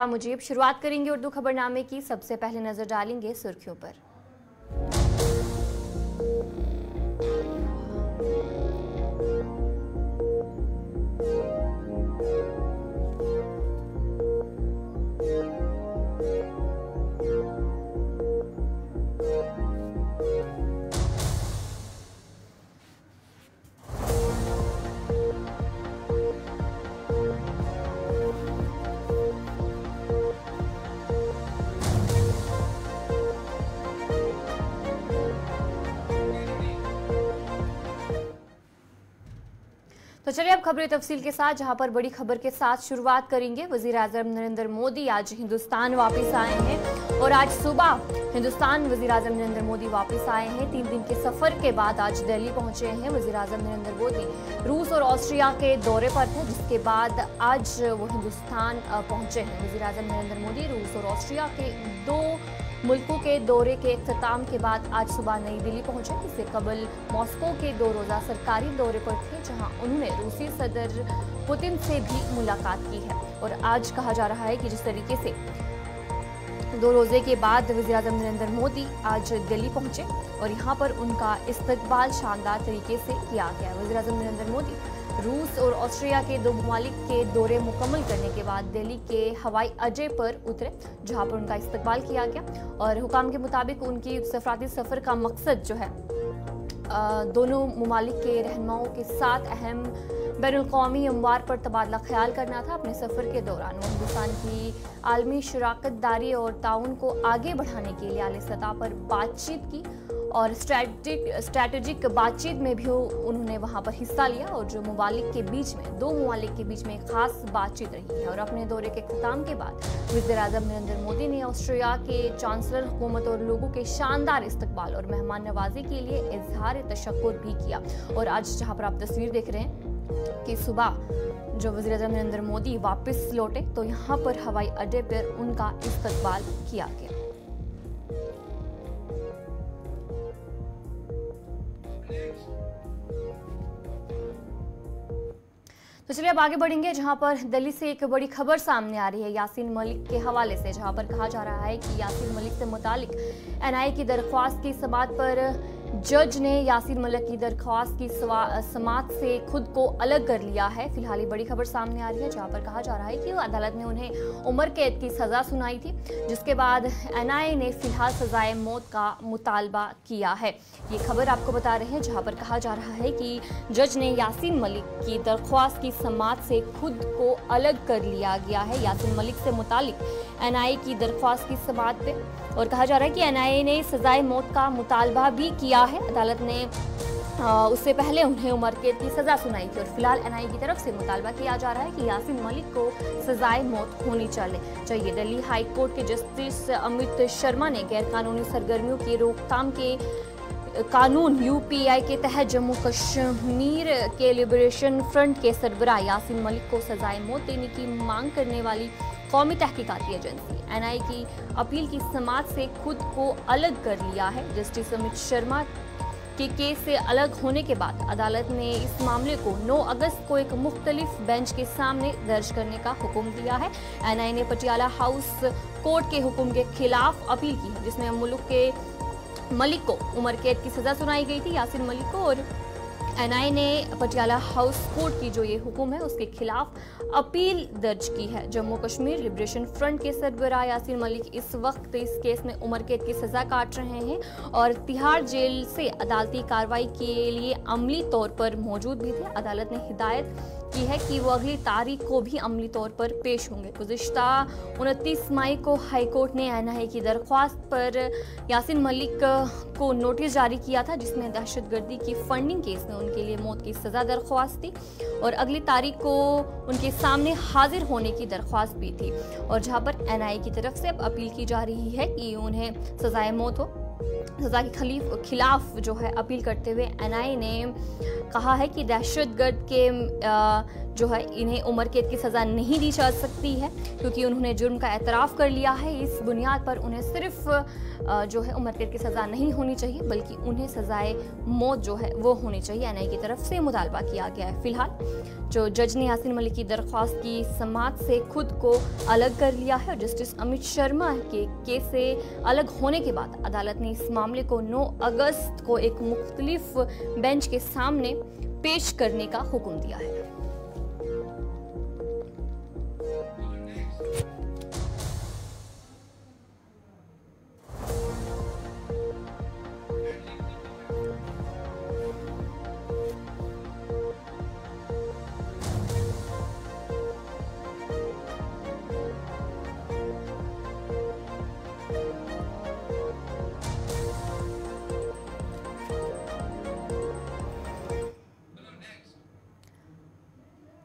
मुजीब शुरुआत करेंगे उर्दू खबरनामे की। सबसे पहले नजर डालेंगे सुर्खियों पर। तो चलिए अब खबरें तफसील के साथ, जहां पर बड़ी खबर के साथ शुरुआत करेंगे। वजीर आजम नरेंद्र मोदी आज हिंदुस्तान वापस आए हैं और आज सुबह हिंदुस्तान वजीर आजम नरेंद्र मोदी वापस आए हैं। 3 दिन के सफर के बाद आज दिल्ली पहुंचे हैं। वजीर आजम नरेंद्र मोदी रूस और ऑस्ट्रिया के दौरे पर थे, जिसके बाद आज वो हिंदुस्तान पहुंचे हैं। वजीर आजम नरेंद्र मोदी रूस और ऑस्ट्रिया के 2 मुल्कों के दौरे के इख्तिताम के बाद आज सुबह नई दिल्ली पहुंचे। इससे कबल मॉस्को के 2 रोज़ा सरकारी दौरे पर थे, जहां उन्होंने रूसी सदर पुतिन से भी मुलाकात की है। और आज कहा जा रहा है कि जिस तरीके से 2 रोजे के बाद वज़ीर आज़म नरेंद्र मोदी आज दिल्ली पहुंचे और यहां पर उनका इस्तकबाल शानदार तरीके से किया गया। वज़ीर आज़म नरेंद्र मोदी रूस और ऑस्ट्रिया के 2 ममालिक के दौरे मुकम्मल करने के बाद दिल्ली के हवाई अड्डे पर उतरे, जहां पर उनका इस्तकबाल किया गया। और हुकाम के मुताबिक उनकी सफराती सफ़र का मकसद जो है दोनों ममालिक के रहनुमाओं के साथ अहम बैनुल-अक़वामी अमवार पर तबादला ख्याल करना था। अपने सफ़र के दौरान वो हिंदुस्तान की आलमी शराकतदारी और ताउन को आगे बढ़ाने के लिए आली सतह पर बातचीत की और स्ट्रैटेजिक बातचीत में भी उन्होंने वहां पर हिस्सा लिया। और जो ममालिक के बीच में 2 ममालिक के बीच में एक खास बातचीत रही है। और अपने दौरे के इख्तिताम के बाद वज़ीर आज़म नरेंद्र मोदी ने ऑस्ट्रिया के चांसलर हुकूमत और लोगों के शानदार इस्तकबाल और मेहमान नवाजी के लिए इजहार तशक्कुर भी किया। और आज जहां पर आप तस्वीर देख रहे हैं कि सुबह जो वज़ीर आज़म नरेंद्र मोदी वापस लौटे तो यहाँ पर हवाई अड्डे पर उनका इस्तकबाल किया गया। तो चलिए अब आगे बढ़ेंगे, जहां पर दिल्ली से एक बड़ी खबर सामने आ रही है यासीन मलिक के हवाले से, जहां पर कहा जा रहा है कि यासीन मलिक से मुतालिक एनआईए की दरख्वास्त की समाअत पर जज ने यासीन मलिक की दरख्वास्त की समाअत से खुद को अलग कर लिया है। फिलहाल ये बड़ी खबर सामने आ रही है, जहां पर कहा जा रहा है कि अदालत ने उन्हें उम्र कैद की सजा सुनाई थी, जिसके बाद एनआईए ने फिलहाल सजाए मौत का मुतालबा किया है। ये खबर आपको बता रहे हैं, जहां पर कहा जा रहा है कि जज ने यासीन मलिक की दरख्वास्त की समाअत से खुद को अलग कर लिया गया है। यासीन मलिक से मुतालिक एनआईए की दरख्वास्त की समाअत पे और कहा जा रहा है कि एनआईए ने सजाए मौत का मुतालबा भी किया है। अदालत ने उससे पहले उन्हें उम्र कैद की सजा सुनाई थी और फिलहाल एनआईए की तरफ से मुतालबा किया जा रहा है कि यासीन मलिक को सजाए मौत होनी चाहिए। दिल्ली हाई कोर्ट के जस्टिस अमित शर्मा ने गैर कानूनी सरगर्मियों की रोकथाम के कानून यूपीआई के तहत जम्मू कश्मीर के लिबरेशन फ्रंट के सरबराह यासीन मलिक को सजाए मौत देने की मांग करने वाली कौमी तहकीकाती एजेंसी एनआईए की अपील की समाअत से खुद को अलग कर लिया है। जस्टिस अमित शर्मा के केस से अलग होने के बाद अदालत ने इस मामले को 9 अगस्त को एक मुख्तलिफ बेंच के सामने दर्ज करने का हुक्म दिया है। एनआईए ने पटियाला हाउस कोर्ट के हुक्म के खिलाफ अपील की है, जिसमें मलिक को उम्र कैद की सजा सुनाई गई थी। यासीन मलिक को और एनआईए ने पटियाला हाउस कोर्ट की जो ये हुक्म है उसके खिलाफ अपील दर्ज की है। जम्मू कश्मीर लिबरेशन फ्रंट के सरबराह यासीन मलिक इस वक्त इस केस में उम्र कैद की सजा काट रहे हैं और तिहाड़ जेल से अदालती कार्रवाई के लिए अमली तौर पर मौजूद भी थे। अदालत ने हिदायत की है कि वो अगली तारीख को भी अमली तौर पर पेश होंगे। गुज़िश्ता 29 मई को हाईकोर्ट ने एनआईए की दरख्वास्त पर यासीन मलिक को नोटिस जारी किया था, जिसमें दहशतगर्दी की फंडिंग केस में उनके लिए मौत की सजा दरख्वास्त थी और अगली तारीख को उनके सामने हाजिर होने की दरख्वास्त भी थी। और जहां पर एनआईए की तरफ से अब अपील की जा रही है कि उन्हें सजाए मौत हो। सजा के खिलाफ जो है अपील करते हुए एनआईए ने कहा है कि दहशतगर्द के जो है इन्हें उम्र कैद की सज़ा नहीं दी जा सकती है, क्योंकि उन्होंने जुर्म का एतराफ़ कर लिया है। इस बुनियाद पर उन्हें सिर्फ जो है उम्र कैद की सज़ा नहीं होनी चाहिए, बल्कि उन्हें सज़ाए मौत जो है वो होनी चाहिए। एनआईए की तरफ से मुतालबा किया गया है। फिलहाल जो जज ने यासीन मलिक की दरख्वास्त की समाअत से खुद को अलग कर लिया है और जस्टिस अमित शर्मा के केस से अलग होने के बाद अदालत ने इस मामले को 9 अगस्त को एक मुख्तलिफ बेंच के सामने पेश करने का हुक्म दिया है।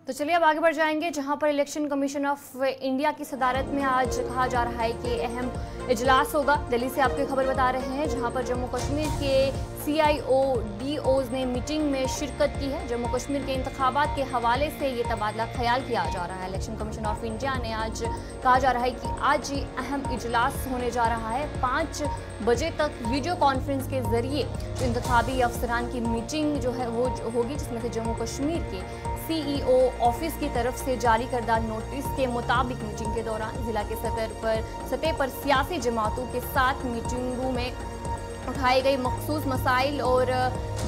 तो चलिए अब आगे बढ़ जाएंगे, जहां पर इलेक्शन कमीशन ऑफ इंडिया की सदारत में आज कहा जा रहा है कि अहम इजलास होगा। दिल्ली से आपको खबर बता रहे हैं, जहां पर जम्मू कश्मीर के CIO DOs ने मीटिंग में शिरकत की है। जम्मू कश्मीर के इंतखाबात के हवाले से ये तबादला ख्याल किया जा रहा है। इलेक्शन कमीशन ऑफ इंडिया ने आज कहा जा रहा है कि आज ये अहम इजलास होने जा रहा है। 5 बजे तक वीडियो कॉन्फ्रेंस के जरिए जो इंतखाबी अफसरान की मीटिंग जो है वो होगी, जिसमें से जम्मू कश्मीर के CEO ऑफिस की तरफ से जारी करदा नोटिस के मुताबिक मीटिंग के दौरान जिला के सतह पर सियासी जमातों के साथ मीटिंगों में उठाए गए मखसूस मसाइल और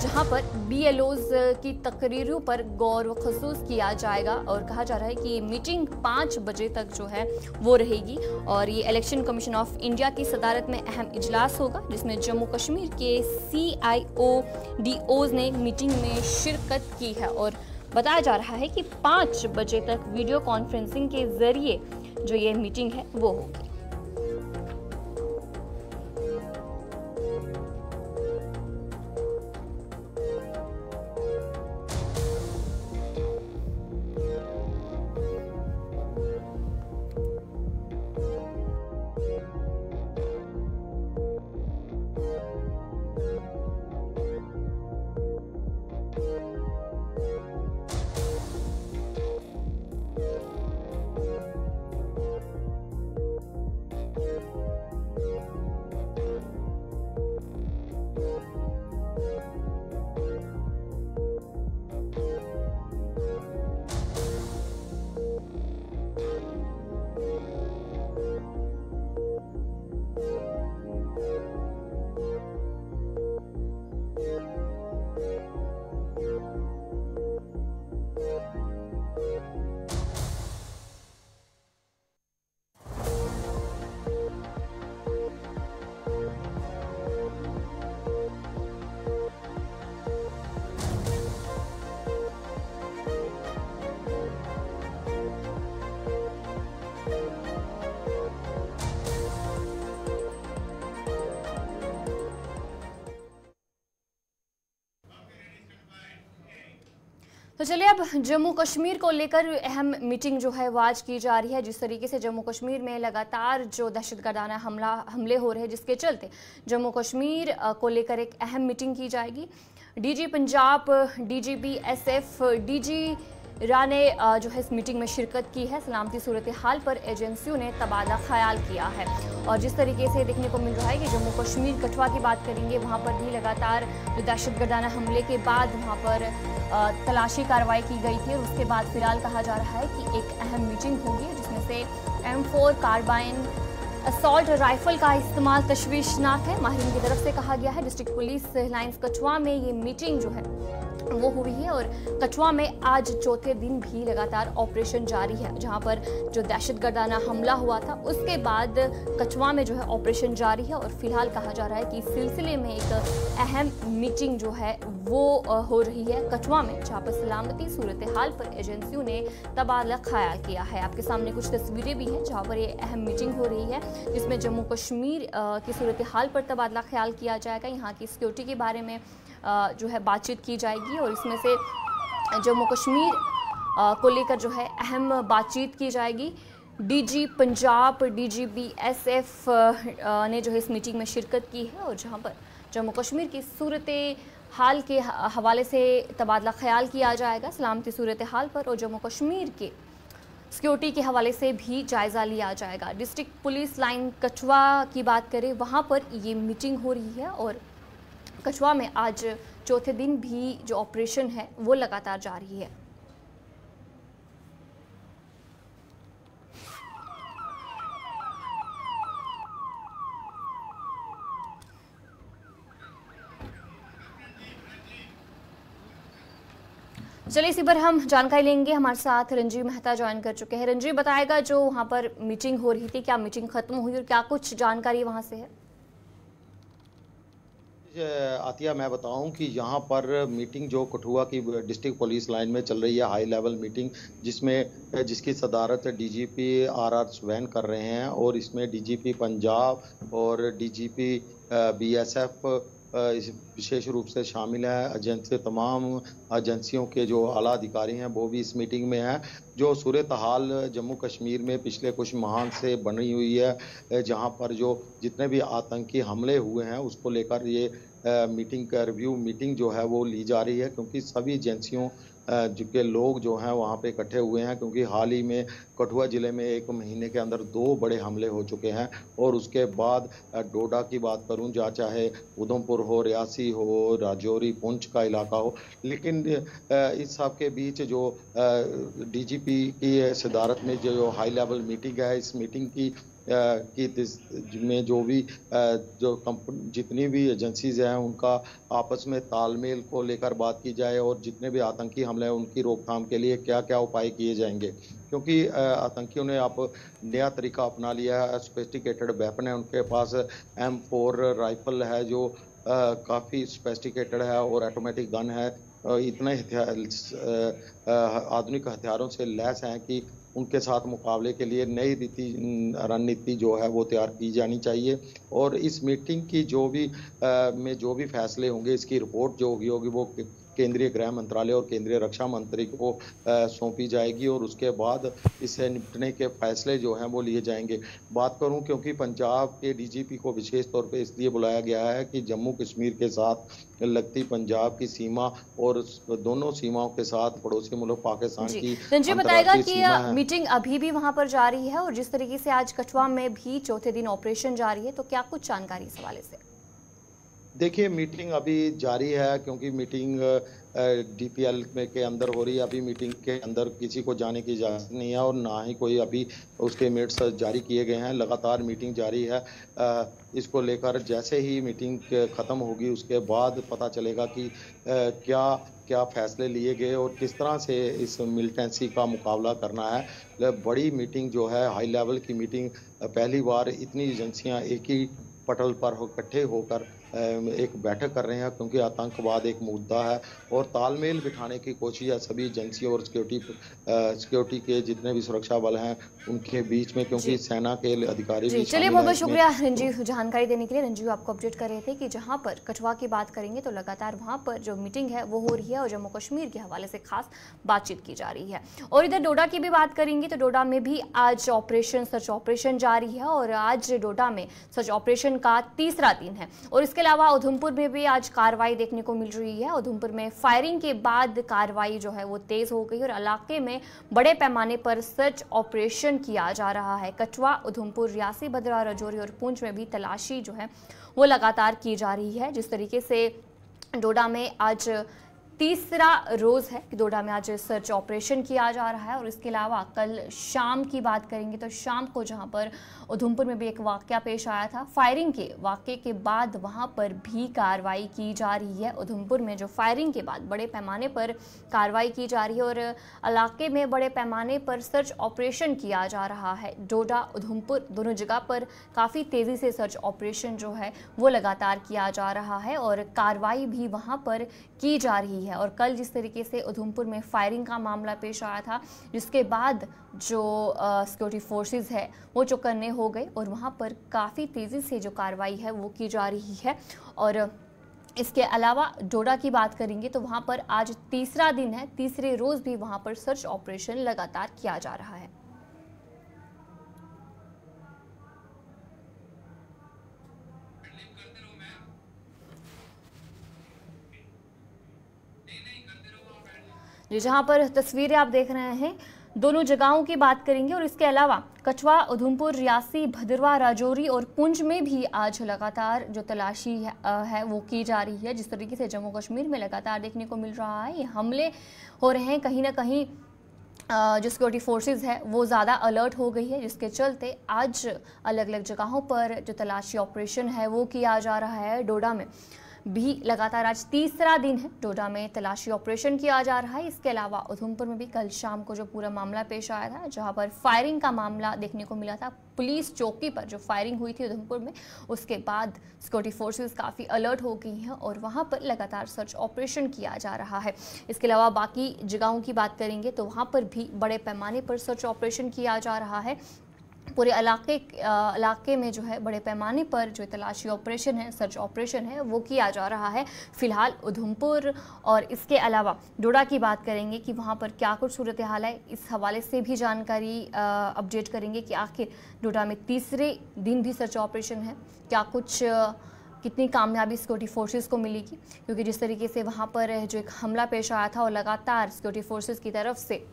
जहां पर BLOs की तकरीरों पर गौर व खसूस किया जाएगा। और कहा जा रहा है कि मीटिंग 5 बजे तक जो है वो रहेगी और ये इलेक्शन कमीशन ऑफ इंडिया की सदारत में अहम इजलास होगा, जिसमें जम्मू कश्मीर के CIO DOs ने मीटिंग में शिरकत की है। और बताया जा रहा है कि 5 बजे तक वीडियो कॉन्फ्रेंसिंग के जरिए जो ये मीटिंग है वो होगी। तो चलिए अब जम्मू कश्मीर को लेकर अहम मीटिंग जो है वो आज की जा रही है। जिस तरीके से जम्मू कश्मीर में लगातार जो दहशतगर्दाना हमले हो रहे हैं, जिसके चलते जम्मू कश्मीर को लेकर एक अहम मीटिंग की जाएगी। DG Punjab, DGP SF, DG Rane जो है इस मीटिंग में शिरकत की है। सलामती सूरत हाल पर एजेंसियों ने तबादला ख्याल किया है और जिस तरीके से देखने को मिल रहा है कि जम्मू कश्मीर कठुआ की बात करेंगे, वहाँ पर भी लगातार जो दहशतगर्दाना हमले के बाद वहाँ पर तलाशी कार्रवाई की गई थी और उसके बाद फिलहाल कहा जा रहा है कि एक अहम मीटिंग होगी, जिसमें से M4 कार्बाइन असॉल्ट राइफल का इस्तेमाल तशवीशनाक है, माहिरीन की तरफ से कहा गया है। डिस्ट्रिक्ट पुलिस लाइन्स कठुआ में ये मीटिंग जो है वो हुई है और कठुआ में आज चौथे दिन भी लगातार ऑपरेशन जारी है। जहां पर जो दहशतगर्दाना हमला हुआ था उसके बाद कठुआ में जो है ऑपरेशन जारी है और फिलहाल कहा जा रहा है कि इस सिलसिले में एक अहम मीटिंग जो है वो हो रही है कठुआ में, जहां पर सलामती सूरत हाल पर एजेंसियों ने तबादला ख्याल किया है। आपके सामने कुछ तस्वीरें भी हैं जहां पर ये अहम मीटिंग हो रही है, जिसमें जम्मू कश्मीर की सूरत हाल पर तबादला ख्याल किया जाएगा, यहाँ की सिक्योरिटी के बारे में जो है बातचीत की जाएगी और इसमें से जम्मू कश्मीर को लेकर जो है अहम बातचीत की जाएगी। DG पंजाब, DGP SF ने जो है इस मीटिंग में शिरकत की है और जहां पर जम्मू कश्मीर की सूरत हाल के हवाले से तबादला ख्याल किया जाएगा, सलामती सूरत हाल पर, और जम्मू कश्मीर के सिक्योरिटी के हवाले से भी जायज़ा लिया जाएगा। डिस्ट्रिक्ट पुलिस लाइन कठुआ की बात करें, वहाँ पर ये मीटिंग हो रही है और कठुआ में आज चौथे दिन भी जो ऑपरेशन है वो लगातार जारी है। चलिए इसी पर हम जानकारी लेंगे। हमारे साथ रंजीव मेहता ज्वाइन कर चुके हैं। रंजीव बताएगा जो वहाँ पर मीटिंग हो रही थी, क्या मीटिंग खत्म हुई और क्या कुछ जानकारी वहाँ से है? आतिया, मैं बताऊं कि यहाँ पर मीटिंग जो कठुआ की डिस्ट्रिक्ट पुलिस लाइन में चल रही है, हाई लेवल मीटिंग, जिसकी सदारत डीजीपी आर स्वैन कर रहे हैं, और इसमें डीजीपी पंजाब और डीजीपी बीएसएफ विशेष रूप से शामिल है। तमाम एजेंसियों के जो आला अधिकारी हैं वो भी इस मीटिंग में हैं। जो सूरत हाल जम्मू कश्मीर में पिछले कुछ माह से बनी हुई है, जहां पर जो जितने भी आतंकी हमले हुए हैं उसको लेकर ये मीटिंग का रिव्यू मीटिंग जो है वो ली जा रही है, क्योंकि सभी एजेंसियों के लोग जो हैं वहाँ पे इकट्ठे हुए हैं, क्योंकि हाल ही में कठुआ ज़िले में एक महीने के अंदर 2 बड़े हमले हो चुके हैं। और उसके बाद डोडा की बात करूं, जहाँ चाहे उधमपुर हो, रियासी हो, राजौरी, पुंछ का इलाका हो, लेकिन इस सब के बीच जो डीजीपी की सदारत में जो हाई लेवल मीटिंग है, इस मीटिंग में जो भी जितनी भी एजेंसीज हैं उनका आपस में तालमेल को लेकर बात की जाए, और जितने भी आतंकी हमले हैं उनकी रोकथाम के लिए क्या क्या उपाय किए जाएंगे, क्योंकि आतंकियों ने अब नया तरीका अपना लिया है। सोफिस्टिकेटेड वेपन है उनके पास, M4 राइफल है जो काफ़ी सोफिस्टिकेटेड है, और ऑटोमेटिक गन है। इतने आधुनिक हथियारों से लैस हैं कि उनके साथ मुकाबले के लिए नई रणनीति जो है वो तैयार की जानी चाहिए। और इस मीटिंग की जो भी फैसले होंगे, इसकी रिपोर्ट जो होगी वो केंद्रीय गृह मंत्रालय और केंद्रीय रक्षा मंत्री को सौंपी जाएगी, और उसके बाद इससे निपटने के फैसले जो हैं वो लिए जाएंगे। बात करूं, क्योंकि पंजाब के डीजीपी को विशेष तौर पे इसलिए बुलाया गया है कि जम्मू कश्मीर के साथ लगती पंजाब की सीमा और दोनों सीमाओं के साथ पड़ोसी मुल्क पाकिस्तान की रंजीत बताएगा कि मीटिंग अभी भी वहां पर जारी है, और जिस तरीके से आज कठुआ में भी चौथे दिन ऑपरेशन जारी है, तो क्या कुछ जानकारी इस हवाले से? देखिए, मीटिंग अभी जारी है, क्योंकि मीटिंग DPL के अंदर हो रही है। अभी मीटिंग के अंदर किसी को जाने की इजाज़त नहीं है, और ना ही कोई अभी उसके मिनट्स जारी किए गए हैं। लगातार मीटिंग जारी है। इसको लेकर जैसे ही मीटिंग ख़त्म होगी उसके बाद पता चलेगा कि क्या क्या फैसले लिए गए और किस तरह से इस मिलिटेंसी का मुकाबला करना है। बड़ी मीटिंग जो है, हाई लेवल की मीटिंग, पहली बार इतनी एजेंसियाँ एक ही पटल पर इकट्ठे होकर एक बैठक कर रहे हैं, क्योंकि आतंकवाद एक मुद्दा है, और तालमेल बिठाने की कोशिश है सभी एजेंसियों और सिक्योरिटी के जितने भी सुरक्षा बल हैं उनके बीच में, क्योंकि सेना के अधिकारी भी। चलिए, बहुत बहुत शुक्रिया रंजीव जानकारी देने के लिए। रंजीव आपको अपडेट कर रहे थे कि जहां पर कठुआ की बात करेंगे तो लगातार वहां पर जो मीटिंग है वो हो रही है, और जम्मू कश्मीर के हवाले से खास बातचीत की जा रही है। और इधर डोडा की भी बात करेंगे तो डोडा में भी आज सर्च ऑपरेशन जारी है, और आज डोडा में सर्च ऑपरेशन का तीसरा दिन है। और इसके अलावा उधमपुर में भी आज कार्रवाई देखने को मिल रही है। उधमपुर में फायरिंग के बाद कार्रवाई जो है वो तेज हो गई, और इलाके में बड़े पैमाने पर सर्च ऑपरेशन किया जा रहा है। कठुआ, उधमपुर, रियासी, भद्रा, राजौरी और पुंछ में भी तलाशी जो है वो लगातार की जा रही है। जिस तरीके से डोडा में आज तीसरा रोज है कि डोडा में आज सर्च ऑपरेशन किया जा रहा है। और इसके अलावा कल शाम की बात करेंगे तो शाम को जहां पर उधमपुर में भी एक वाकया पेश आया था, फायरिंग के वाकये के बाद वहां पर भी कार्रवाई की जा रही है। उधमपुर में जो फायरिंग के बाद बड़े पैमाने पर कार्रवाई की जा रही है, और इलाके में बड़े पैमाने पर सर्च ऑपरेशन किया जा रहा है। डोडा, उधमपुर दोनों जगह पर काफ़ी तेज़ी से सर्च ऑपरेशन जो है वो लगातार किया जा रहा है, और कार्रवाई भी वहाँ पर की जा रही है। और कल जिस तरीके से उधमपुर में फायरिंग का मामला पेश आया था, जिसके बाद जो सिक्योरिटी फोर्सेस है वो चौकन्ने हो गए, और वहाँ पर काफ़ी तेज़ी से जो कार्रवाई है वो की जा रही है। और इसके अलावा डोडा की बात करेंगे तो वहाँ पर आज तीसरा दिन है, तीसरे रोज़ भी वहाँ पर सर्च ऑपरेशन लगातार किया जा रहा है। जी, जहां पर तस्वीरें आप देख रहे हैं, दोनों जगहों की बात करेंगे और इसके अलावा कठुआ, उधमपुर, रियासी, भदरवा, राजौरी और पुंछ में भी आज लगातार जो तलाशी है वो की जा रही है। जिस तरीके से जम्मू कश्मीर में लगातार देखने को मिल रहा है, ये हमले हो रहे हैं, कहीं ना कहीं जो सिक्योरिटी फोर्सेस है वो ज़्यादा अलर्ट हो गई है, जिसके चलते आज अलग अलग जगहों पर जो तलाशी ऑपरेशन है वो किया जा रहा है। डोडा में भी लगातार आज तीसरा दिन है, डोडा में तलाशी ऑपरेशन किया जा रहा है। इसके अलावा उधमपुर में भी कल शाम को जो पूरा मामला पेश आया था, जहां पर फायरिंग का मामला देखने को मिला था, पुलिस चौकी पर जो फायरिंग हुई थी उधमपुर में, उसके बाद सिक्योरिटी फोर्सेस काफ़ी अलर्ट हो गई हैं और वहां पर लगातार सर्च ऑपरेशन किया जा रहा है। इसके अलावा बाकी जगहों की बात करेंगे तो वहाँ पर भी बड़े पैमाने पर सर्च ऑपरेशन किया जा रहा है। पूरे इलाके में जो है बड़े पैमाने पर जो तलाशी ऑपरेशन है, सर्च ऑपरेशन है, वो किया जा रहा है फिलहाल उधमपुर। और इसके अलावा डोडा की बात करेंगे कि वहाँ पर क्या कुछ सूरत हाल है, इस हवाले से भी जानकारी अपडेट करेंगे कि आखिर डोडा में तीसरे दिन भी सर्च ऑपरेशन है, क्या कुछ कितनी कामयाबी सिक्योरिटी फोर्सेस को मिलेगी, क्योंकि जिस तरीके से वहाँ पर जो एक हमला पेश आया था और लगातार सिक्योरिटी फोर्सेस की तरफ से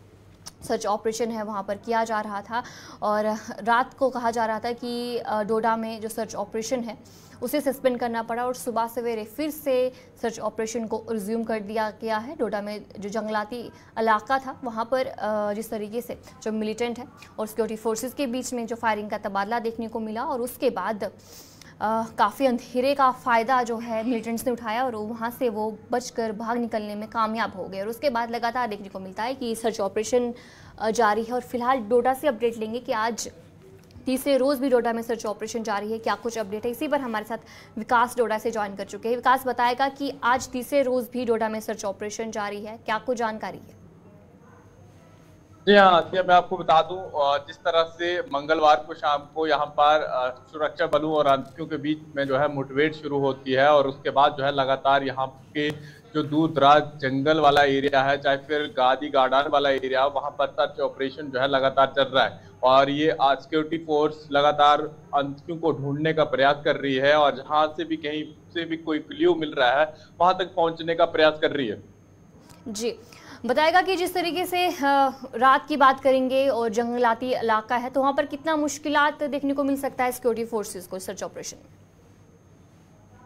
सर्च ऑपरेशन है वहाँ पर किया जा रहा था। और रात को कहा जा रहा था कि डोडा में जो सर्च ऑपरेशन है उसे सस्पेंड करना पड़ा और सुबह सवेरे फिर से सर्च ऑपरेशन को रिज्यूम कर दिया गया है। डोडा में जो जंगलाती इलाका था वहाँ पर जिस तरीके से जो मिलिटेंट है और सिक्योरिटी फोर्सेस के बीच में जो फायरिंग का तबादला देखने को मिला और उसके बाद काफ़ी अंधेरे का फ़ायदा जो है मिलिटेंट्स ने उठाया और वहाँ से वो बचकर भाग निकलने में कामयाब हो गए। और उसके बाद लगातार देखने को मिलता है कि सर्च ऑपरेशन जारी है। और फिलहाल डोडा से अपडेट लेंगे कि आज तीसरे रोज़ भी डोडा में सर्च ऑपरेशन जारी है, क्या कुछ अपडेट है। इसी पर हमारे साथ विकास डोडा से ज्वाइन कर चुके हैं। विकास बताएगा कि आज तीसरे रोज़ भी डोडा में सर्च ऑपरेशन जारी है, क्या कुछ जानकारी है। जी हाँ, मैं आपको बता दूं, जिस तरह से मंगलवार को शाम को यहाँ पर सुरक्षा बलों और आतंकियों के बीच में जो है मुठभेड़ शुरू होती है और उसके बाद जो है लगातार यहाँ के जो दूर दराज जंगल वाला एरिया है, चाहे फिर गादी गार्डन वाला एरिया, वहाँ पर सर्च ऑपरेशन जो है लगातार चल रहा है। और ये सिक्योरिटी फोर्स लगातार आतंकियों को ढूंढने का प्रयास कर रही है और जहाँ से भी कहीं से भी कोई क्ल्यू मिल रहा है वहां तक पहुंचने का प्रयास कर रही है। जी, बताएगा कि जिस तरीके से रात की बात करेंगे और जंगलाती इलाका है तो वहाँ पर कितना मुश्किलात देखने को मिल सकता है सिक्योरिटी फोर्सेस को सर्च ऑपरेशन।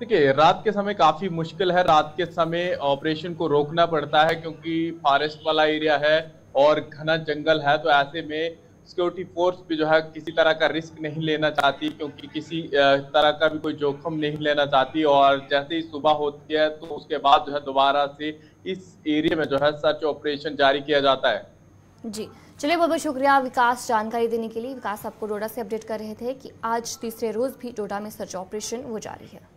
देखिए, रात के समय काफी मुश्किल है। रात के समय ऑपरेशन को रोकना पड़ता है क्योंकि फॉरेस्ट वाला एरिया है और घना जंगल है, तो ऐसे में सिक्योरिटी फोर्स भी जो है किसी तरह का रिस्क नहीं लेना चाहती, क्योंकि किसी तरह का भी कोई जोखिम नहीं लेना चाहती। और जैसे ही सुबह होती है तो उसके बाद जो है दोबारा से इस एरिया में जो है सर्च ऑपरेशन जारी किया जाता है। जी, चलिए, बहुत बहुत शुक्रिया विकास जानकारी देने के लिए। विकास आपको डोडा से अपडेट कर रहे थे कि आज तीसरे रोज भी डोडा में सर्च ऑपरेशन वो जारी है।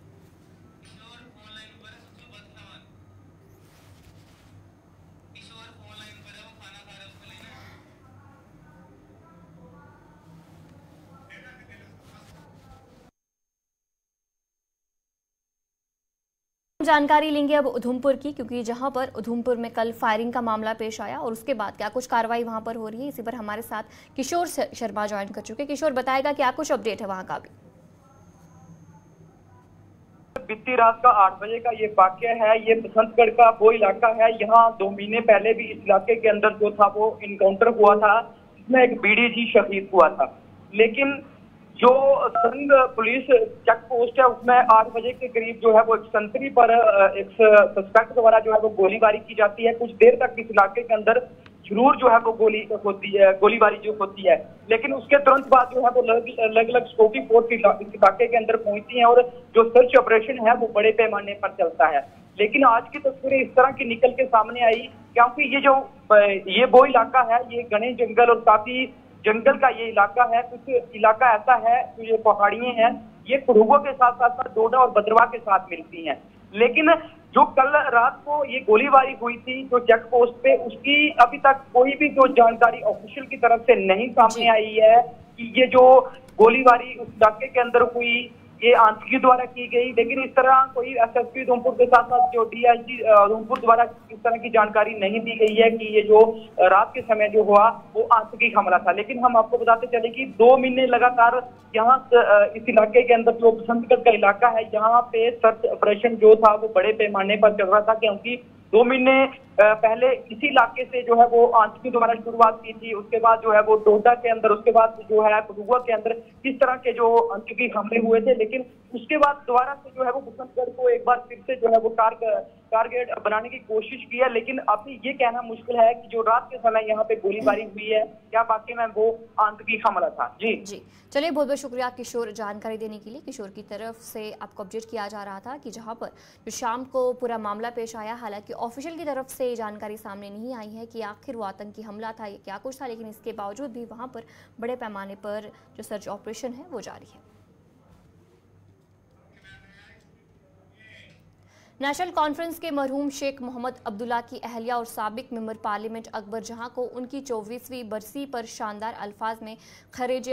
जानकारी लेंगे अब उधमपुर की, क्योंकि जहां पर उधमपुर में कल फायरिंग का मामला पेश आया और उसके बाद क्या कुछ कार्रवाई वहां पर हो रही है, इसी पर हमारे साथ किशोर शर्मा ज्वाइन कर चुके हैं। किशोर, बताएगा क्या कुछ अपडेट है वहां का भी। बीती रात का 8 बजे का ये वाक्य है। ये बसंतगढ़ का वो इलाका है। यहाँ 2 महीने पहले भी इस इलाके के अंदर जो था वो इनकाउंटर हुआ था, जिसमें एक बीडीजी शहीद हुआ था। लेकिन जो संघ पुलिस चेक पोस्ट है उसमें 8 बजे के करीब जो है वो एक संतरी पर एक सस्पेक्ट द्वारा जो है वो गोलीबारी की जाती है। कुछ देर तक इस इलाके के अंदर जरूर जो है वो गोलीबारी जो होती है, लेकिन उसके तुरंत बाद जो है वो अलग अलग सिक्योरिटी फोर्स इस इलाके के अंदर पहुंचती हैं और जो सर्च ऑपरेशन है वो बड़े पैमाने पर चलता है। लेकिन आज की तस्वीरें इस तरह की निकल के सामने आई क्योंकि ये वो इलाका है, ये घने जंगल और काफी जंगल का ये इलाका है। कुछ इलाका ऐसा है जो ये पहाड़ियां हैं, ये कठुआ के साथ साथ डोडा और भदरवा के साथ मिलती हैं। लेकिन जो कल रात को ये गोलीबारी हुई थी जो चेक पोस्ट पे, उसकी अभी तक कोई भी जो जानकारी ऑफिशियल की तरफ से नहीं सामने आई है कि ये जो गोलीबारी उस इलाके के अंदर हुई ये आतंकियों द्वारा की गई। लेकिन इस तरह कोई एसएसपी उधमपुर के साथ साथ जो डीआईजी उधमपुर द्वारा इस तरह की जानकारी नहीं दी गई है कि ये जो रात के समय जो हुआ वो आतंकी हमला था। लेकिन हम आपको बताते चले कि 2 महीने लगातार यहाँ इस इलाके के अंदर जो बसंतगढ़ का इलाका है यहाँ पे सर्च ऑपरेशन जो था वो बड़े पैमाने पर चल रहा था, क्योंकि 2 महीने पहले इसी इलाके से जो है वो आतंकियों द्वारा शुरुआत की थी। उसके बाद जो है वो डोडा के अंदर, उसके बाद जो है कठुआ के अंदर इस तरह के जो आतंकी हमले हुए थे। लेकिन उसके बाद दोबारा से जो है वो बसंतगढ़ को एक बार फिर से जो है वो टारगेट बनाने की कोशिश की है। लेकिन अभी ये कहना मुश्किल है कि जो रात के समय यहाँ पे गोलीबारी हुई है क्या वाकई में वो आतंकी हमला था। जी चलिए, बहुत बहुत शुक्रिया किशोर जानकारी देने के लिए। किशोर की तरफ से आपको अपडेट किया जा रहा था कि जहां पर जो शाम को पूरा मामला पेश आया, हालांकि ऑफिशियल की तरफ से जानकारी सामने नहीं आई है कि आखिर वो आतंकी हमला था या क्या कुछ था, लेकिन इसके बावजूद भी वहां पर बड़े पैमाने पर जो सर्च ऑपरेशन है वो जारी है। नेशनल कॉन्फ्रेंस के मरहूम शेख मोहम्मद अब्दुल्ला की अहलिया और साबिक मेंबर पार्लियामेंट अकबर जहां को उनकी 24वीं बरसी पर शानदार अल्फाज में खराज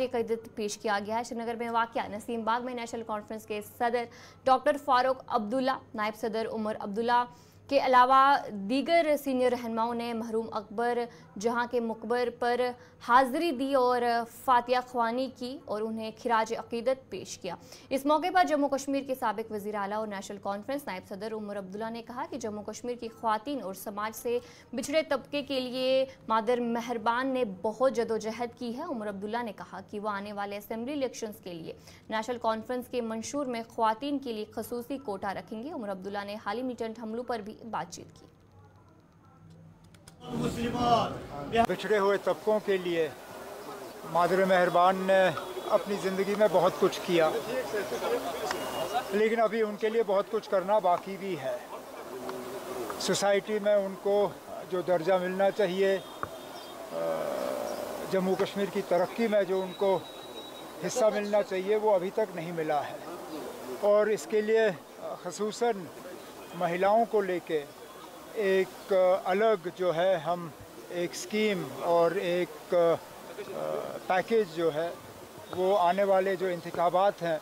अकीदत पेश किया गया है। श्रीनगर में वाक़या नसीम बाग में नेशनल कॉन्फ्रेंस के सदर डॉक्टर फारूक अब्दुल्ला, नायब सदर उमर अब्दुल्ला के अलावा दीगर सीनियर रहनुमाओं ने मरहूम अकबर जहां के मकबर पर हाजिरी दी और फातिया ख्वानी की और उन्हें खिराज अकीदत पेश किया। इस मौके पर जम्मू कश्मीर के साबिक वज़ीर आला और नेशनल कॉन्फ्रेंस नायब सदर उमर अब्दुल्ला ने कहा कि जम्मू कश्मीर की ख्वातीन और समाज से बिछड़े तबके के लिए मादर मेहरबान ने बहुत जदोजहद की है। उमर अब्दुल्ला ने कहा कि वो आने वाले असेंबली इलेक्शंस के लिए नेशनल कॉन्फ्रेंस के मंशूर में ख्वातीन के लिए खसूसी कोटा रखेंगे। उमर अब्दुल्ला ने हाल ही मिलिटेंट हमलों पर भी बातचीत की। बिछड़े हुए तबकों के लिए मादर मेहरबान ने अपनी ज़िंदगी में बहुत कुछ किया, लेकिन अभी उनके लिए बहुत कुछ करना बाकी भी है। सोसाइटी में उनको जो दर्जा मिलना चाहिए, जम्मू कश्मीर की तरक्की में जो उनको हिस्सा मिलना चाहिए, वो अभी तक नहीं मिला है। और इसके लिए ख़ुसूसन महिलाओं को लेके एक अलग जो है हम एक स्कीम और एक पैकेज जो है वो आने वाले जो इंतखाबात हैं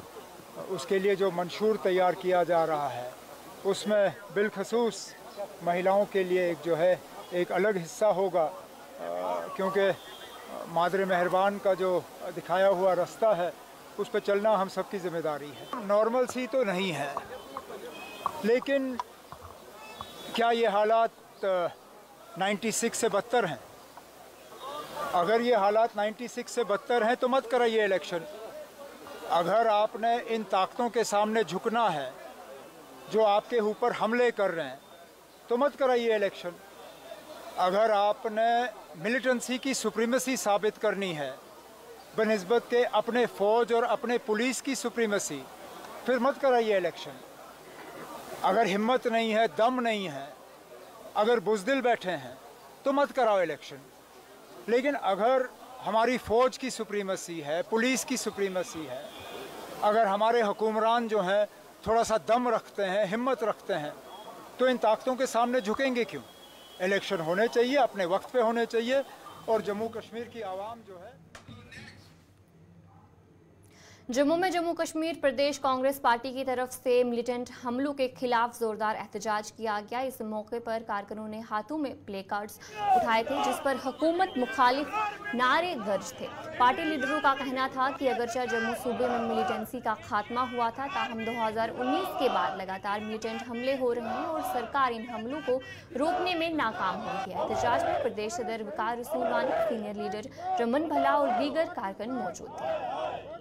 उसके लिए जो मंशूर तैयार किया जा रहा है उसमें बिलखसूस महिलाओं के लिए एक जो है एक अलग हिस्सा होगा, क्योंकि मादर मेहरबान का जो दिखाया हुआ रास्ता है उस पर चलना हम सबकी ज़िम्मेदारी है। नॉर्मल सी तो नहीं है, लेकिन क्या ये हालात 96 से बदतर हैं? अगर ये हालात 96 से बदतर हैं तो मत कराइए इलेक्शन। अगर आपने इन ताकतों के सामने झुकना है जो आपके ऊपर हमले कर रहे हैं तो मत कराइए इलेक्शन। अगर आपने मिलिटेंसी की सुप्रीमेसी साबित करनी है बनिस्बत के अपने फ़ौज और अपने पुलिस की सुप्रीमेसी, फिर मत कराइए इलेक्शन। अगर हिम्मत नहीं है, दम नहीं है, अगर बुज़दिल बैठे हैं तो मत कराओ इलेक्शन। लेकिन अगर हमारी फ़ौज की सुप्रीमेसी है, पुलिस की सुप्रीमेसी है, अगर हमारे हुक्मरान जो हैं थोड़ा सा दम रखते हैं, हिम्मत रखते हैं, तो इन ताकतों के सामने झुकेंगे क्यों? इलेक्शन होने चाहिए, अपने वक्त पे होने चाहिए, और जम्मू कश्मीर की आवाम जो है। जम्मू में जम्मू कश्मीर प्रदेश कांग्रेस पार्टी की तरफ से मिलिटेंट हमलों के खिलाफ जोरदार एहतजाज किया गया। इस मौके पर कारकुनों ने हाथों में प्ले कार्ड्स उठाए थे जिस पर हुकूमत मुखालिफ नारे दर्ज थे। पार्टी लीडरों का कहना था कि अगरचे जम्मू सूबे में मिलिटेंसी का खात्मा हुआ था, ताहम 2019 के बाद लगातार मिलिटेंट हमले हो रहे हैं और सरकार इन हमलों को रोकने में नाकाम हो गई है। एहतजाज में प्रदेश सदर वकार रसूल वानी, सीनियर लीडर रमन भला और दीगर कारकुन मौजूद थे।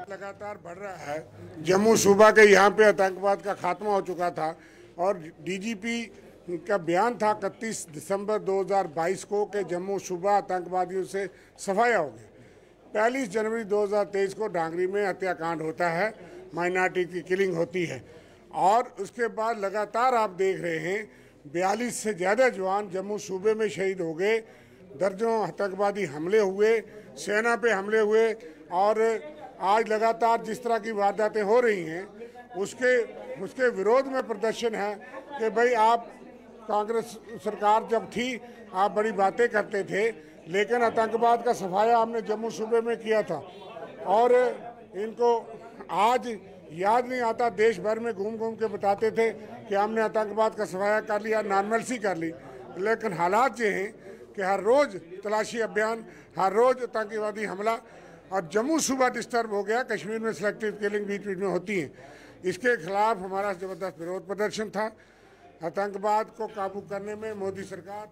लगातार बढ़ रहा है। जम्मू सूबा के यहाँ पे आतंकवाद का खात्मा हो चुका था और डीजीपी का बयान था 31 दिसंबर 2022 को कि जम्मू सूबा आतंकवादियों से सफाया हो गया। 41 जनवरी 2023 को डांगरी में हत्याकांड होता है, माइनॉरिटी की किलिंग होती है और उसके बाद लगातार आप देख रहे हैं 42 से ज़्यादा जवान जम्मू सूबे में शहीद हो गए। दर्जनों आतंकवादी हमले हुए, सेना पे हमले हुए और आज लगातार जिस तरह की वारदातें हो रही हैं उसके विरोध में प्रदर्शन है कि भाई आप कांग्रेस सरकार जब थी आप बड़ी बातें करते थे, लेकिन आतंकवाद का सफाया हमने जम्मू सूबे में किया था और इनको आज याद नहीं आता। देश भर में घूम घूम के बताते थे कि हमने आतंकवाद का सफाया कर लिया, नॉर्मलसी कर ली, लेकिन हालात ये हैं कि हर रोज़ तलाशी अभियान, हर रोज़ आतंकवादी हमला और जम्मू सूबा डिस्टर्ब हो गया। कश्मीर में सिलेक्टिव किलिंग बीच बीच में होती है। इसके खिलाफ हमारा ज़बरदस्त विरोध प्रदर्शन था। आतंकवाद को काबू करने में मोदी सरकार।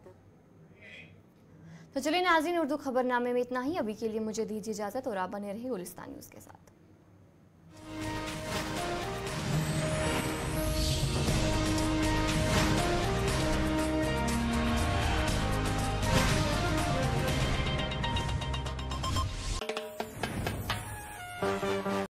तो चलिए नाज़रीन, उर्दू खबरनामे में इतना ही। अभी के लिए मुझे दीजिए इजाजत और आप बने रहिए गुलिस्तान न्यूज़ के साथ।